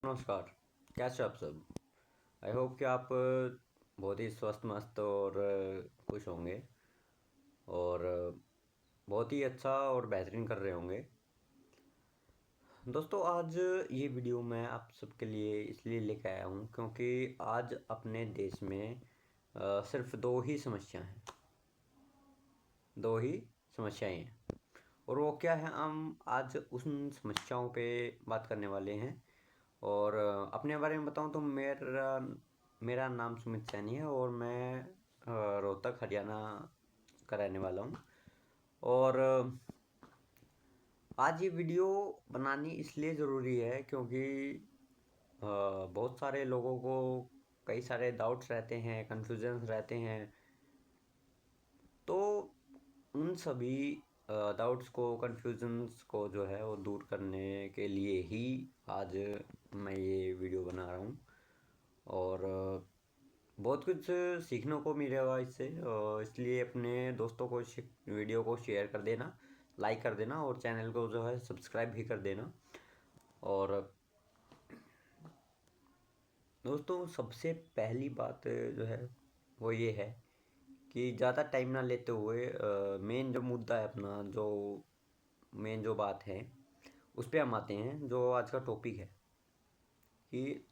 नमस्कार। कैसे हो आप सब? आई होप कि आप बहुत ही स्वस्थ मस्त और खुश होंगे और बहुत ही अच्छा और बेहतरीन कर रहे होंगे। दोस्तों, आज ये वीडियो मैं आप सबके लिए इसलिए लेकर आया हूँ क्योंकि आज अपने देश में सिर्फ दो ही समस्या हैं। दो ही समस्याएं हैं और वो क्या है, हम आज उन समस्याओं पे बात करने वाले हैं। और अपने बारे में बताऊं तो मेरा मेरा नाम सुमित सैनी है और मैं रोहतक हरियाणा का रहने वाला हूं। और आज ये वीडियो बनानी इसलिए ज़रूरी है क्योंकि बहुत सारे लोगों को कई सारे डाउट्स रहते हैं, कन्फ्यूजन्स रहते हैं। तो उन सभी डाउट्स को, कन्फ्यूजन्स को जो है वो दूर करने के लिए ही आज मैं ये वीडियो बना रहा हूँ। और बहुत कुछ सीखने को मिलेगा इससे, इसलिए अपने दोस्तों को वीडियो को शेयर कर देना, लाइक कर देना और चैनल को जो है सब्सक्राइब भी कर देना। और दोस्तों, सबसे पहली बात जो है वो ये है कि ज़्यादा टाइम ना लेते हुए मेन जो मुद्दा है अपना, जो मेन जो बात है उस पे हम आते हैं। जो आज का टॉपिक है कि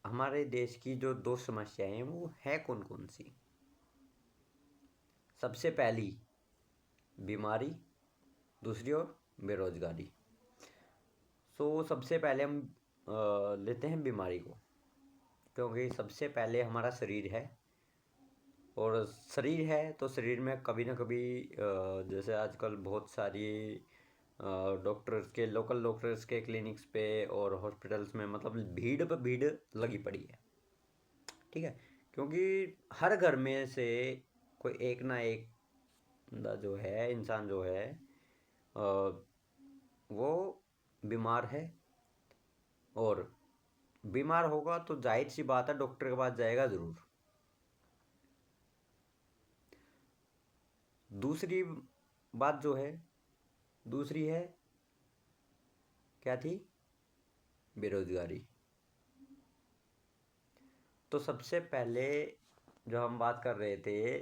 हमारे देश की जो दो समस्याएं हैं वो है कौन कौन सी। सबसे पहली बीमारी, दूसरी ओर बेरोजगारी। सबसे पहले हम लेते हैं बीमारी को, क्योंकि सबसे पहले हमारा शरीर है। और शरीर है तो शरीर में कभी ना कभी जैसे आजकल बहुत सारी डॉक्टर्स के, लोकल डॉक्टर्स के क्लिनिक्स पे और हॉस्पिटल्स में मतलब भीड़ पे भीड़ लगी पड़ी है। ठीक है, क्योंकि हर घर में से कोई एक ना एक बंदा जो है, इंसान जो है वो बीमार है। और बीमार होगा तो जाहिर सी बात है डॉक्टर के पास जाएगा ज़रूर। दूसरी बात जो है, दूसरी है क्या थी? बेरोजगारी। तो सबसे पहले जो हम बात कर रहे थे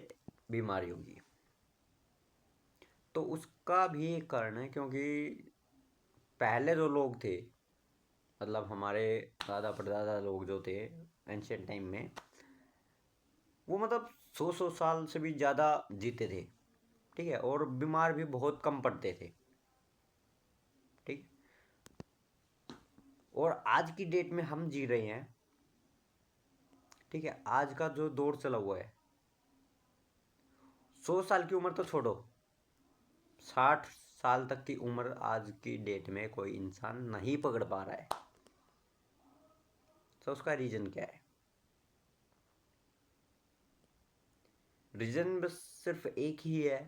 बीमारियों की, तो उसका भी एक कारण है क्योंकि पहले जो लोग थे, मतलब हमारे दादा परदादा लोग जो थे एंशियंट टाइम में, वो मतलब 100 साल से भी ज़्यादा जीते थे। ठीक है, और बीमार भी बहुत कम पड़ते थे। ठीक। और आज की डेट में हम जी रहे हैं, ठीक है, आज का जो दौर चला हुआ है, 100 साल की उम्र तो छोड़ो, 60 साल तक की उम्र आज की डेट में कोई इंसान नहीं पकड़ पा रहा है। तो उसका रीजन क्या है? रीजन बस सिर्फ एक ही है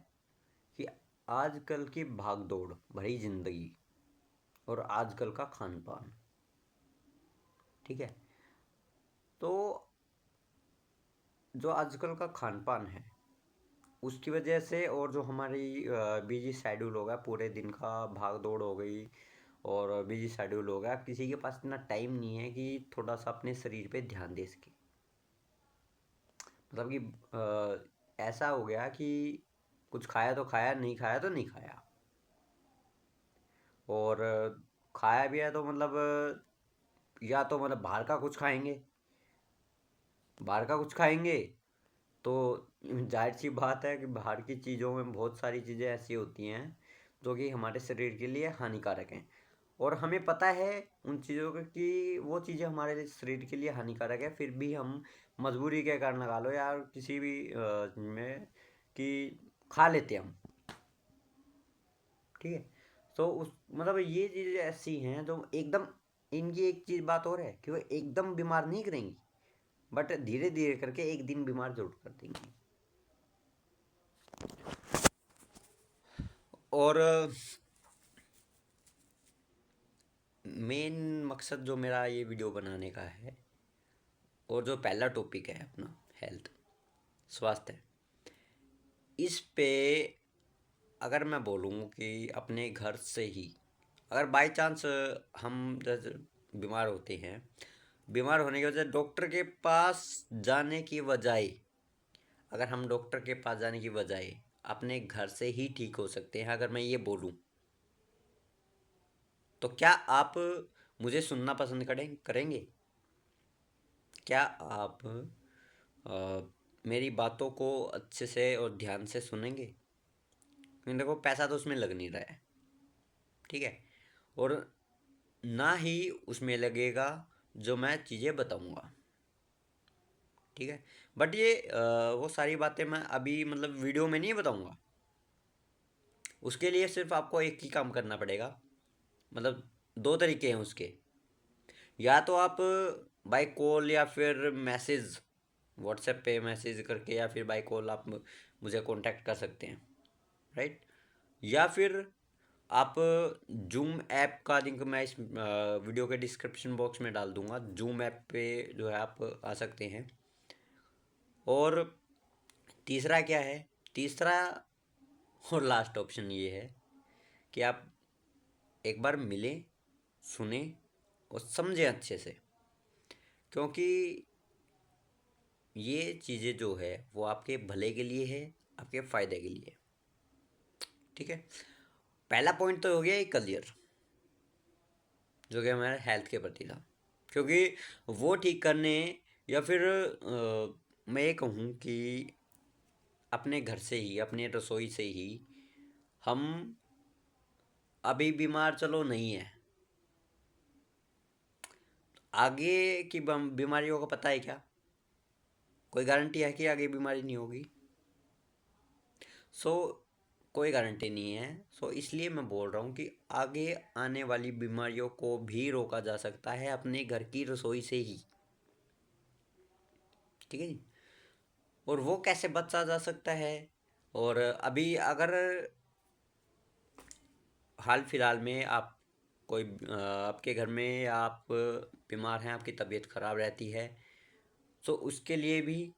कि आजकल की भाग दौड़ भरी जिंदगी और आजकल का खान पान। ठीक है, तो जो आजकल का खान पान है उसकी वजह से, और जो हमारी बिजी शेड्यूल हो गया, पूरे दिन का भाग दौड़ हो गई और बिजी शेड्यूल हो गया, किसी के पास इतना टाइम नहीं है कि थोड़ा सा अपने शरीर पे ध्यान दे सके। मतलब कि ऐसा हो गया कि कुछ खाया तो खाया, नहीं खाया तो नहीं खाया। और खाया भी है तो मतलब या तो मतलब बाहर का कुछ खाएंगे, बाहर का कुछ खाएंगे तो जाहिर सी बात है कि बाहर की चीज़ों में बहुत सारी चीज़ें ऐसी होती हैं जो कि हमारे शरीर के लिए हानिकारक हैं। और हमें पता है उन चीज़ों का कि वो चीज़ें हमारे शरीर के लिए हानिकारक है, फिर भी हम मजबूरी के कारण लगा लो या किसी भी में कि खा लेते हैं हम। ठीक है, तो उस मतलब ये चीज़ें ऐसी हैं जो एकदम, इनकी एक चीज़ बात और है कि वो एकदम बीमार नहीं करेंगी, बट धीरे धीरे करके एक दिन बीमार जरूर कर देंगी। और मेन मकसद जो मेरा ये वीडियो बनाने का है, और जो पहला टॉपिक है अपना हेल्थ, स्वास्थ्य, इस पे अगर मैं बोलूँ कि अपने घर से ही, अगर बाय चांस हम जैसे बीमार होते हैं, बीमार होने की वजह डॉक्टर के पास जाने की बजाय, अगर हम डॉक्टर के पास जाने की बजाय अपने घर से ही ठीक हो सकते हैं, अगर मैं ये बोलूं, तो क्या आप मुझे सुनना पसंद करेंगे? क्या आप मेरी बातों को अच्छे से और ध्यान से सुनेंगे? क्योंकि देखो पैसा तो उसमें लग नहीं रहा है, ठीक है, और ना ही उसमें लगेगा जो मैं चीज़ें बताऊंगा, ठीक है। बट ये वो सारी बातें मैं अभी मतलब वीडियो में नहीं बताऊंगा। उसके लिए सिर्फ आपको एक ही काम करना पड़ेगा, मतलब दो तरीके हैं उसके। या तो आप बाय कॉल या फिर मैसेज, व्हाट्सएप पे मैसेज करके या फिर बाय कॉल आप मुझे कांटेक्ट कर सकते हैं, राइट। या फिर आप जूम ऐप का लिंक मैं इस वीडियो के डिस्क्रिप्शन बॉक्स में डाल दूंगा। जूम ऐप पे जो है आप आ सकते हैं। और तीसरा क्या है, तीसरा और लास्ट ऑप्शन ये है कि आप एक बार मिलें, सुने और समझें अच्छे से, क्योंकि ये चीज़ें जो है वो आपके भले के लिए है, आपके फ़ायदे के लिए, ठीक है। पहला पॉइंट तो हो गया एक क्लियर, जो कि हमारे हेल्थ के प्रति था, क्योंकि वो ठीक करने या फिर मैं ये कहूँ कि अपने घर से ही, अपने रसोई से ही हम अभी बीमार चलो नहीं है, आगे की बीमारियों का पता है क्या? कोई गारंटी है कि आगे बीमारी नहीं होगी? सो कोई गारंटी नहीं है। सो इसलिए मैं बोल रहा हूँ कि आगे आने वाली बीमारियों को भी रोका जा सकता है अपने घर की रसोई से ही, ठीक है जी। और वो कैसे बचा जा सकता है? और अभी अगर हाल फिलहाल में आप कोई आपके घर में आप बीमार हैं, आपकी तबीयत खराब रहती है, तो उसके लिए भी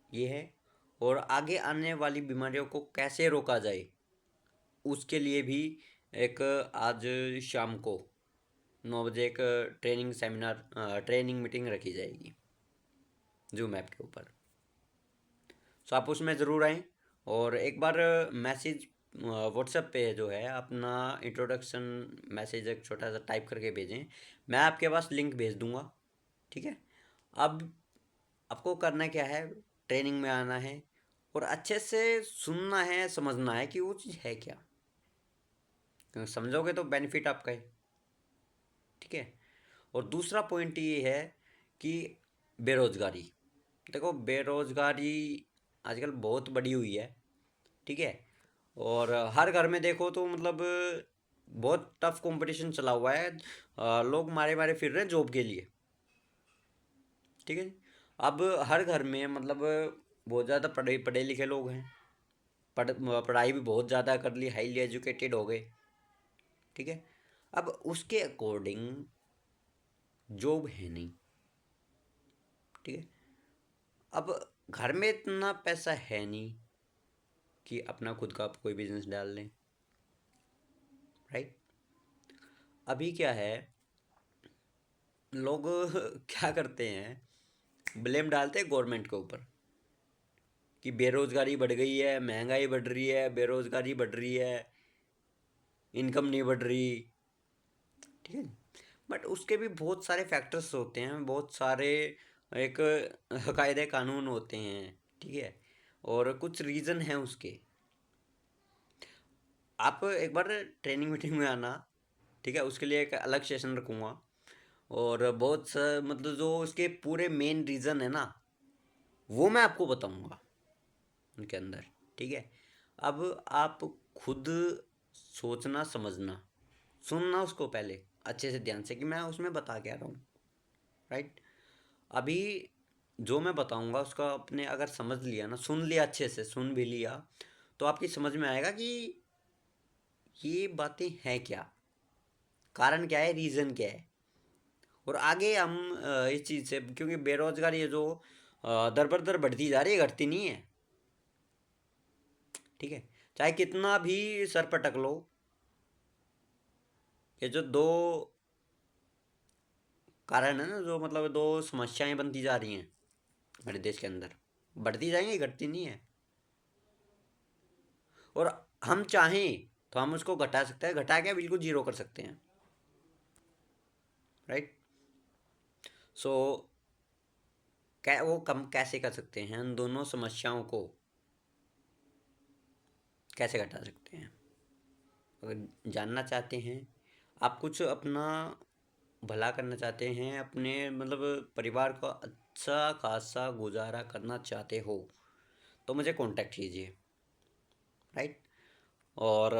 ये है। और आगे आने वाली बीमारियों को कैसे रोका जाए, उसके लिए भी एक आज शाम को 9 बजे एक ट्रेनिंग सेमिनार, ट्रेनिंग मीटिंग रखी जाएगी जूम ऐप के ऊपर। सो आप उसमें ज़रूर आएँ और एक बार मैसेज व्हाट्सएप पे जो है अपना इंट्रोडक्शन मैसेज एक छोटा सा टाइप करके भेजें, मैं आपके पास लिंक भेज दूंगा, ठीक है। अब आपको करना क्या है, ट्रेनिंग में आना है और अच्छे से सुनना है, समझना है कि वो चीज़ है क्या, क्योंकि समझोगे तो बेनिफिट आपका है, ठीक है। और दूसरा पॉइंट ये है कि बेरोज़गारी, देखो बेरोज़गारी आजकल बहुत बढ़ी हुई है, ठीक है। और हर घर में देखो तो मतलब बहुत टफ कंपटीशन चला हुआ है, लोग मारे मारे फिर रहे हैं जॉब के लिए, ठीक है। अब हर घर में मतलब बहुत ज़्यादा पढ़े पढ़े लिखे लोग हैं, पढ़ाई भी बहुत ज़्यादा कर ली, हाईली एजुकेटेड हो गए, ठीक है। अब उसके अकॉर्डिंग जॉब है नहीं, ठीक है। अब घर में इतना पैसा है नहीं कि अपना खुद का आप कोई बिजनेस डाल लें, राइट। अभी क्या है, लोग क्या करते हैं, ब्लेम डालते हैं गवर्नमेंट के ऊपर कि बेरोजगारी बढ़ गई है, महंगाई बढ़ रही है, बेरोजगारी बढ़ रही है, इनकम नहीं बढ़ रही, ठीक है। बट उसके भी बहुत सारे फैक्टर्स होते हैं, बहुत सारे एक कायदे कानून होते हैं, ठीक है। और कुछ रीज़न हैं उसके। आप एक बार ट्रेनिंग मीटिंग में आना, ठीक है, उसके लिए एक अलग सेशन रखूँगा। और बहुत मतलब जो उसके पूरे मेन रीज़न है ना, वो मैं आपको बताऊँगा उनके अंदर, ठीक है। अब आप खुद सोचना, समझना, सुनना उसको पहले अच्छे से ध्यान से कि मैं उसमें बता क्या रहा हूँ, राइट। अभी जो मैं बताऊँगा उसका अपने अगर समझ लिया ना, सुन लिया, अच्छे से सुन भी लिया, तो आपकी समझ में आएगा कि ये बातें हैं क्या, कारण क्या है, रीज़न क्या है। और आगे हम इस चीज़ से, क्योंकि बेरोजगारी है जो दर बर दर बढ़ती जा रही है, घटती नहीं है, ठीक है। चाहे कितना भी सर पटक लो, ये जो दो कारण है ना, जो मतलब दो समस्याएं बनती जा रही हैं हमारे देश के अंदर, बढ़ती जाएंगी, घटती नहीं है। और हम चाहें तो हम उसको घटा सकते हैं, घटा के बिल्कुल जीरो कर सकते हैं, राइट। सो वो कम कैसे कर सकते हैं, उन दोनों समस्याओं को कैसे घटा सकते हैं? अगर जानना चाहते हैं, आप कुछ अपना भला करना चाहते हैं, अपने मतलब परिवार को अच्छा खासा गुजारा करना चाहते हो, तो मुझे कांटेक्ट कीजिए, राइट। और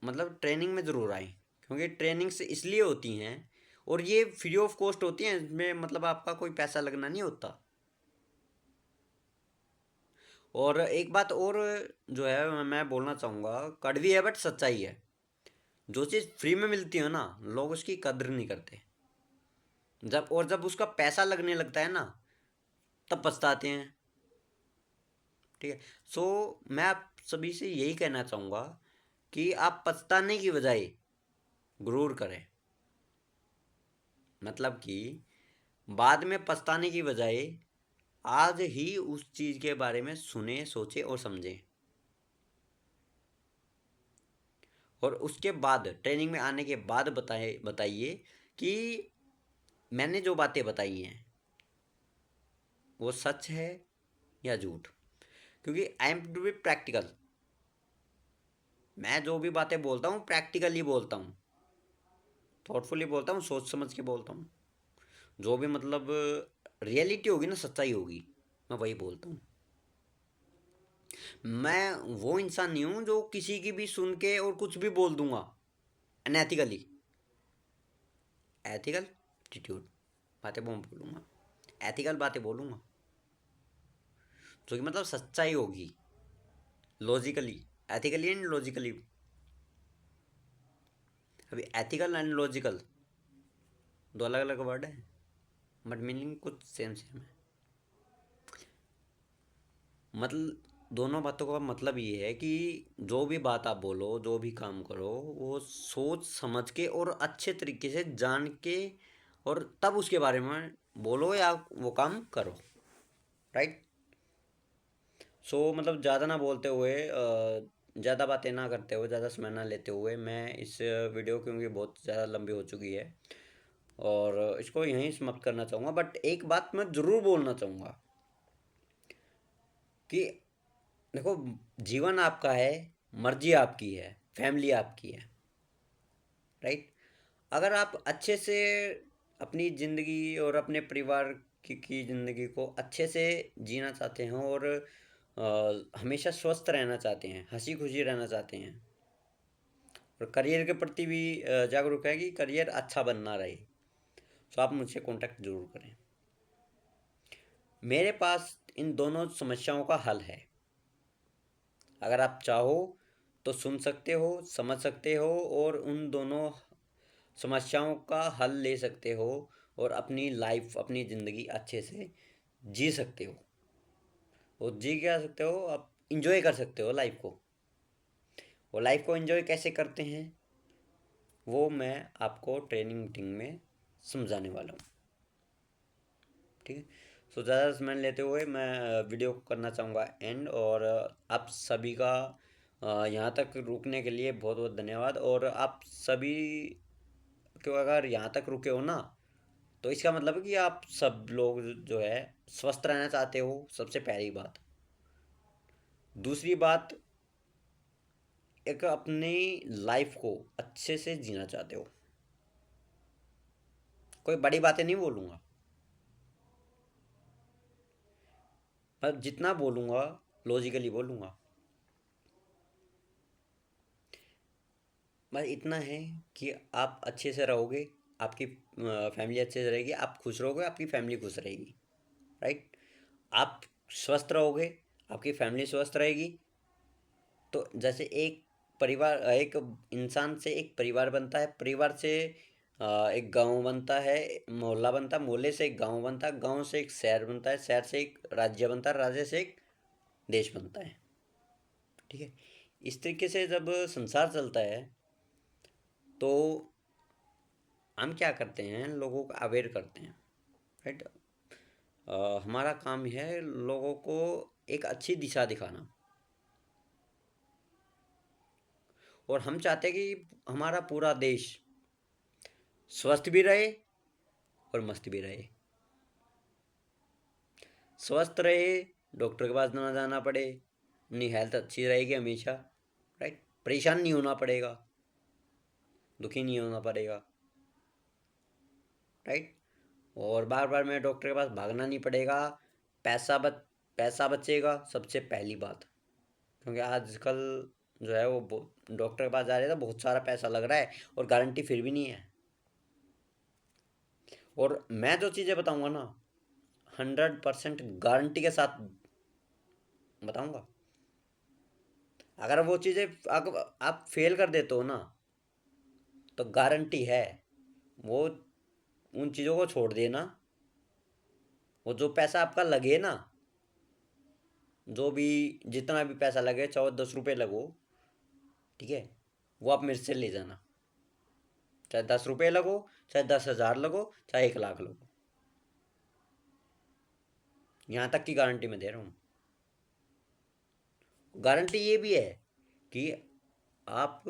मतलब ट्रेनिंग में ज़रूर आए, क्योंकि ट्रेनिंग्स इसलिए होती हैं और ये फ्री ऑफ कॉस्ट होती हैं, इसमें मतलब आपका कोई पैसा लगना नहीं होता। और एक बात और जो है मैं बोलना चाहूँगा, कड़वी है बट सच्चाई है, जो चीज़ फ्री में मिलती है ना, लोग उसकी कद्र नहीं करते। जब उसका पैसा लगने लगता है ना, तब पछताते हैं, ठीक है। सो मैं आप सभी से यही कहना चाहूँगा कि आप पछताने की बजाय गुरूर करें। मतलब कि बाद में पछताने की बजाय आज ही उस चीज़ के बारे में सुने, सोचे और समझें। और उसके बाद ट्रेनिंग में आने के बाद बताइए कि मैंने जो बातें बताई हैं वो सच है या झूठ। क्योंकि I am to be practical, मैं जो भी बातें बोलता हूँ प्रैक्टिकली बोलता हूँ, थॉटफुली बोलता हूँ, सोच समझ के बोलता हूँ। जो भी मतलब रियलिटी होगी ना, सच्चाई होगी, मैं वही बोलता हूँ। मैं वो इंसान नहीं हूँ जो किसी की भी सुन के और कुछ भी बोल दूंगा अनएथिकली। एथिकल एटीट्यूड बातें वो बोलूँगा, एथिकल बातें बोलूँगा जो कि मतलब सच्चाई होगी, लॉजिकली, एथिकली एंड लॉजिकली। अभी एथिकल एंड लॉजिकल दो अलग अलग वर्ड हैं, बट मीनिंग कुछ सेम सेम है। मतलब दोनों बातों का मतलब ये है कि जो भी बात आप बोलो, जो भी काम करो, वो सोच समझ के और अच्छे तरीके से जान के और तब उसके बारे में बोलो या वो काम करो, राइट। सो मतलब ज़्यादा ना बोलते हुए, ज़्यादा बातें ना करते हुए, ज़्यादा समय ना लेते हुए, मैं इस वीडियो, क्योंकि बहुत ज़्यादा लंबी हो चुकी है, और इसको यहीं समाप्त करना चाहूँगा। बट एक बात मैं ज़रूर बोलना चाहूँगा कि देखो, जीवन आपका है, मर्जी आपकी है, फैमिली आपकी है, राइट। अगर आप अच्छे से अपनी ज़िंदगी और अपने परिवार की ज़िंदगी को अच्छे से जीना चाहते हैं और हमेशा स्वस्थ रहना चाहते हैं, हंसी खुशी रहना चाहते हैं, और करियर के प्रति भी जागरूक है कि करियर अच्छा बनना रहे, तो आप मुझसे कांटेक्ट जरूर करें। मेरे पास इन दोनों समस्याओं का हल है। अगर आप चाहो तो सुन सकते हो, समझ सकते हो और उन दोनों समस्याओं का हल ले सकते हो, और अपनी लाइफ, अपनी ज़िंदगी अच्छे से जी सकते हो। और जी क्या सकते हो, आप इंजॉय कर सकते हो लाइफ को। और लाइफ को एंजॉय कैसे करते हैं, वो मैं आपको ट्रेनिंग मीटिंग में समझाने वाला हूँ, ठीक है। सो ज़्यादा समय लेते हुए मैं वीडियो को करना चाहूँगा एंड। और आप सभी का यहाँ तक रुकने के लिए बहुत बहुत धन्यवाद। और आप सभी क्यों अगर यहाँ तक रुके हो ना, तो इसका मतलब है कि आप सब लोग जो है स्वस्थ रहना चाहते हो, सबसे पहली बात। दूसरी बात, एक अपनी लाइफ को अच्छे से जीना चाहते हो। कोई बड़ी बातें नहीं बोलूँगा, पर जितना बोलूँगा लॉजिकली बोलूँगा। बस इतना है कि आप अच्छे से रहोगे, आपकी फैमिली अच्छे से रहेगी, आप खुश रहोगे, आपकी फैमिली खुश रहेगी, राइट। आप स्वस्थ रहोगे, आपकी फैमिली स्वस्थ रहेगी। तो जैसे एक परिवार, एक इंसान से एक परिवार बनता है, परिवार से एक गांव बनता है, मोहल्ला बनता है, मोहल्ले से एक गांव बनता है, गांव से एक शहर बनता है, शहर से एक राज्य बनता है, राज्य से एक देश बनता है, ठीक है। इस तरीके से जब संसार चलता है, तो हम क्या करते हैं, लोगों को अवेयर करते हैं, राइट। हमारा काम है लोगों को एक अच्छी दिशा दिखाना, और हम चाहते हैं कि हमारा पूरा देश स्वस्थ भी रहे और मस्त भी रहे। स्वस्थ रहे, डॉक्टर के पास ना जाना पड़े, अपनी हेल्थ अच्छी रहेगी हमेशा, राइट। परेशान नहीं होना पड़ेगा, दुखी नहीं होना पड़ेगा, राइट। और बार बार में डॉक्टर के पास भागना नहीं पड़ेगा। पैसा बच पैसा बचेगा सबसे पहली बात, क्योंकि आजकल जो है वो डॉक्टर के पास जा रहे हैं तो बहुत सारा पैसा लग रहा है और गारंटी फिर भी नहीं है। और मैं जो चीज़ें बताऊंगा ना, 100% गारंटी के साथ बताऊंगा। अगर वो चीज़ें आप फेल कर देते हो ना, तो गारंटी है वो उन चीज़ों को छोड़ देना। वो जो पैसा आपका लगे ना, जो भी जितना भी पैसा लगे, चाहे 10 रुपये लगो, ठीक है, वो आप मेरे से ले जाना। चाहे 10 रुपये लगो, चाहे 10,000 लगो, चाहे 1 लाख लगो, यहाँ तक की गारंटी मैं दे रहा हूँ। गारंटी ये भी है कि आप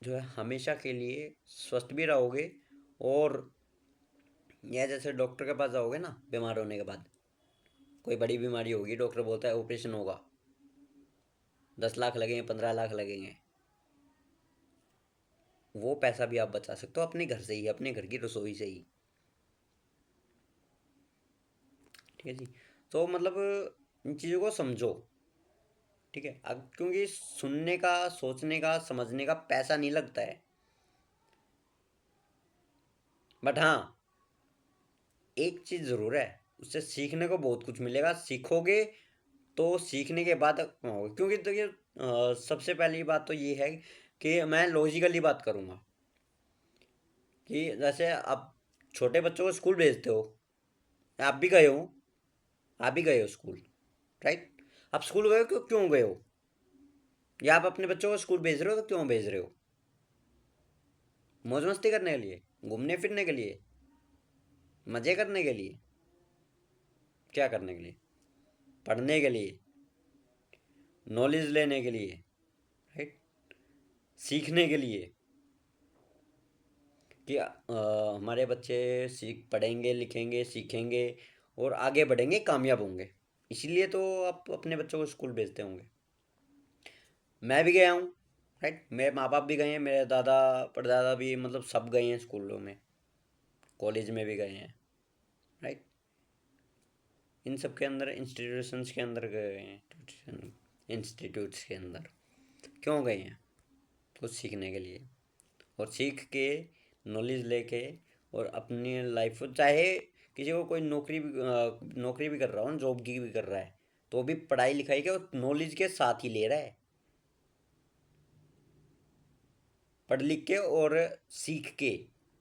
जो है हमेशा के लिए स्वस्थ भी रहोगे। और यह जैसे डॉक्टर के पास जाओगे ना बीमार होने के बाद, कोई बड़ी बीमारी होगी, डॉक्टर बोलता है ऑपरेशन होगा, 10 लाख लगेंगे, 15 लाख लगेंगे, वो पैसा भी आप बचा सकते हो अपने घर से ही, अपने घर की रसोई से ही, ठीक है जी। तो मतलब इन चीज़ों को समझो, ठीक है। अब क्योंकि सुनने का, सोचने का, समझने का पैसा नहीं लगता है, बट हाँ एक चीज़ ज़रूर है, उससे सीखने को बहुत कुछ मिलेगा। सीखोगे तो सीखने के बाद होगा, क्योंकि देखिए सबसे पहली बात तो ये है कि मैं लॉजिकली बात करूँगा कि जैसे आप छोटे बच्चों को स्कूल भेजते हो, आप भी गए हो, आप भी गए हो स्कूल, राइट। आप स्कूल गए हो, क्यों क्यों गए हो? या आप अपने बच्चों को स्कूल भेज रहे हो तो क्यों भेज रहे हो? मौज मस्ती करने के लिए, घूमने फिरने के लिए, मज़े करने के लिए, क्या करने के लिए? पढ़ने के लिए, नॉलेज लेने के लिए, राइट, सीखने के लिए कि हमारे बच्चे सीख पढ़ेंगे, लिखेंगे, सीखेंगे और आगे बढ़ेंगे, कामयाब होंगे। इसीलिए तो आप अपने बच्चों को स्कूल भेजते होंगे। मैं भी गया हूँ, राइट। मेरे माँ बाप भी गए हैं, मेरे दादा परदादा भी, मतलब सब गए हैं स्कूलों में, कॉलेज में भी गए हैं, राइट। इन सब के अंदर इंस्टीट्यूशंस के अंदर गए हैं, ट्यूशन इंस्टीट्यूट्स के अंदर क्यों गए हैं? कुछ सीखने के लिए, और सीख के नॉलेज लेके और अपनी लाइफ, चाहे किसी को कोई नौकरी भी कर रहा हो, जॉब की भी कर रहा है, तो भी पढ़ाई लिखाई के और नॉलेज के साथ ही ले रहा है। पढ़ लिख के और सीख के,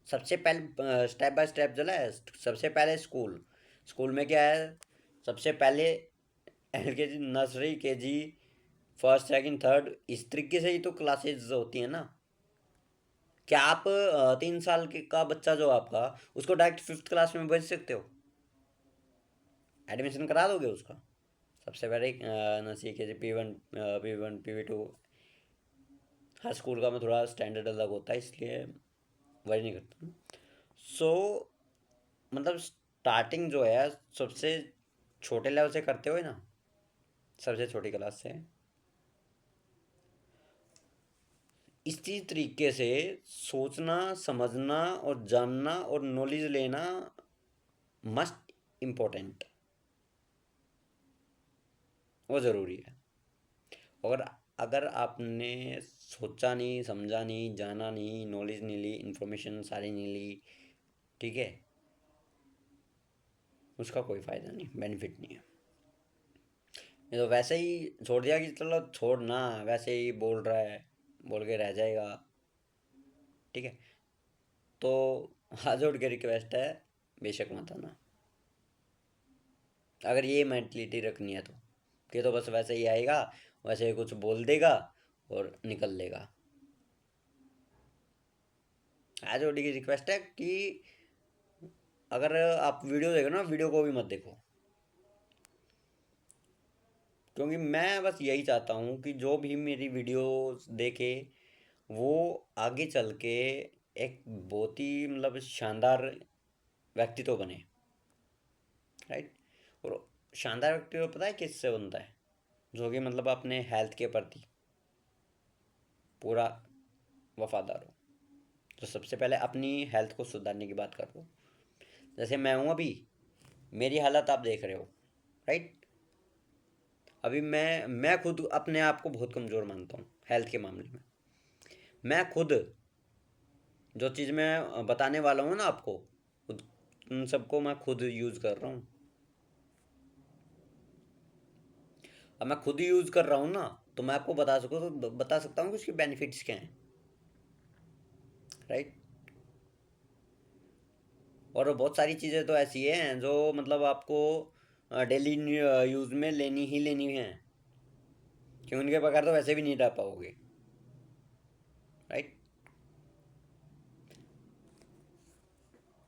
सबसे पहले स्टेप बाय स्टेप चला है। सबसे पहले स्कूल, स्कूल में क्या है, सबसे पहले LKG, nursery, KG, first second third, इस तरीके से ही तो क्लासेज होती है ना। क्या आप 3 साल के का बच्चा जो आपका, उसको डायरेक्ट फिफ्थ क्लास में भेज सकते हो? एडमिशन करा दोगे उसका? सबसे पहले नर्सरी, KG, P1, PV2, हर स्कूल का में थोड़ा स्टैंडर्ड अलग होता है, इसलिए वही नहीं करता। सो मतलब स्टार्टिंग जो है सबसे छोटे लेवल से करते हुए ना, सबसे छोटी क्लास से, इसी तरीके से सोचना, समझना और जानना और नॉलेज लेना मस्ट इम्पोर्टेंट, वो ज़रूरी है। और अगर आपने सोचा नहीं, समझा नहीं, जाना नहीं, नॉलेज नहीं ली, इन्फॉर्मेशन सारी नहीं ली, ठीक है, उसका कोई फ़ायदा नहीं, बेनिफिट नहीं है। ये तो वैसे ही छोड़ दिया कि चलो छोड़ना, वैसे ही बोल रहा है, बोल के रह जाएगा, ठीक है। तो हाथ जोड़ के रिक्वेस्ट है, बेशक मत आना, अगर ये मेंटलिटी रखनी है तो। कि तो बस वैसे ही आएगा, वैसे ही कुछ बोल देगा और निकल लेगा। एज ओडी की रिक्वेस्ट है कि अगर आप वीडियो देखो ना, वीडियो को भी मत देखो, क्योंकि मैं बस यही चाहता हूँ कि जो भी मेरी वीडियो देखे वो आगे चल के एक बहुत ही मतलब शानदार व्यक्तित्व बने, राइट। और शानदार व्यक्तित्व पता है किससे बनता है? जो कि मतलब अपने हेल्थ के प्रति पूरा वफादार हो, तो सबसे पहले अपनी हेल्थ को सुधारने की बात कर लो। जैसे मैं हूँ अभी, मेरी हालत आप देख रहे हो, राइट। अभी मैं खुद अपने आप को बहुत कमज़ोर मानता हूँ हेल्थ के मामले में। मैं खुद जो चीज़ मैं बताने वाला हूँ ना आपको, उन सबको मैं खुद यूज़ कर रहा हूँ। अब मैं खुद यूज़ कर रहा हूँ ना, तो मैं आपको बता सकूँ तो बता सकता हूँ कि उसके बेनिफिट्स क्या हैं, राइट। और बहुत सारी चीज़ें तो ऐसी हैं जो मतलब आपको डेली यूज़ में लेनी ही लेनी है, कि उनके बगैर तो वैसे भी नहीं रह पाओगे, राइट।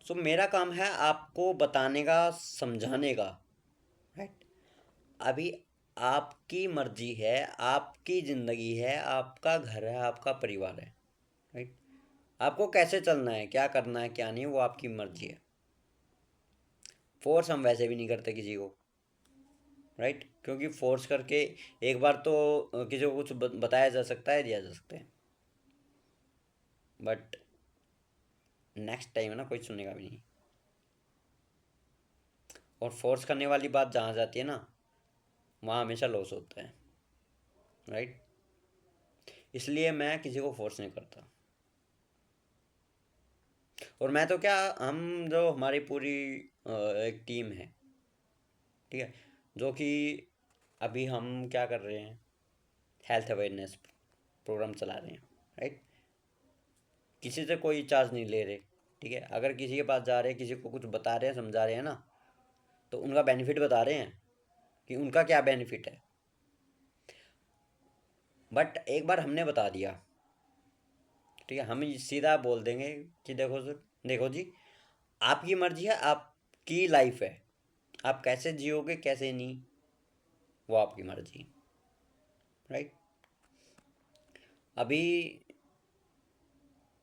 सो मेरा काम है आपको बताने का, समझाने का, राइट। अभी आपकी मर्जी है, आपकी ज़िंदगी है, आपका घर है, आपका परिवार है, राइट। आपको कैसे चलना है, क्या करना है क्या नहीं, वो आपकी मर्जी है। फोर्स हम वैसे भी नहीं करते किसी को, राइट। क्योंकि फोर्स करके एक बार तो किसी को कुछ बताया जा सकता है, दिया जा सकता है, बट नेक्स्ट टाइम है ना, कोई सुनेगा भी नहीं। और फोर्स करने वाली बात जहाँ जाती है ना, वहाँ हमेशा लॉस होता है, राइट। इसलिए मैं किसी को फोर्स नहीं करता। और मैं तो क्या, हम जो हमारी पूरी एक टीम है, ठीक है, जो कि अभी हम क्या कर रहे हैं, हेल्थ अवेयरनेस प्रोग्राम चला रहे हैं, राइट। किसी से कोई चार्ज नहीं ले रहे, ठीक है। अगर किसी के पास जा रहे हैं, किसी को कुछ बता रहे हैं, समझा रहे हैं ना, तो उनका बेनिफिट बता रहे हैं कि उनका क्या बेनिफिट है। बट एक बार हमने बता दिया, ठीक है, हम सीधा बोल देंगे कि देखो सर, देखो जी, आपकी मर्जी है, आपकी लाइफ है, आप कैसे जियोगे कैसे नहीं, वो आपकी मर्जी, राइट। अभी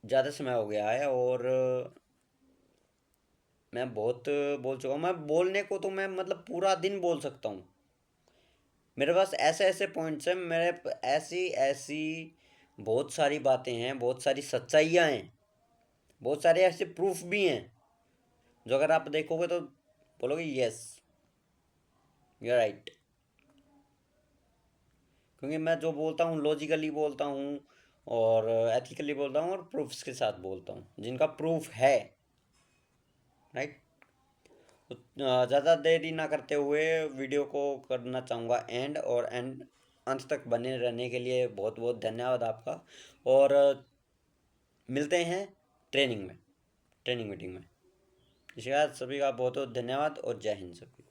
ज़्यादा समय हो गया है और मैं बहुत बोल चुका हूँ। मैं बोलने को तो मैं मतलब पूरा दिन बोल सकता हूँ। मेरे पास ऐसे ऐसे पॉइंट्स हैं, ऐसी ऐसी बहुत सारी बातें हैं, बहुत सारी सच्चाइयाँ हैं, बहुत सारे ऐसे प्रूफ भी हैं, जो अगर आप देखोगे तो बोलोगे यस, यू आर राइट। क्योंकि मैं जो बोलता हूँ लॉजिकली बोलता हूँ, और एथिकली बोलता हूँ, और प्रूफ्स के साथ बोलता हूँ, जिनका प्रूफ है, राइट। तो ज़्यादा देरी ना करते हुए वीडियो को करना चाहूँगा एंड, और एंड अंत तक बने रहने के लिए बहुत बहुत धन्यवाद आपका। और मिलते हैं ट्रेनिंग मीटिंग में। इसके बाद सभी का बहुत बहुत धन्यवाद और जय हिंद सभी।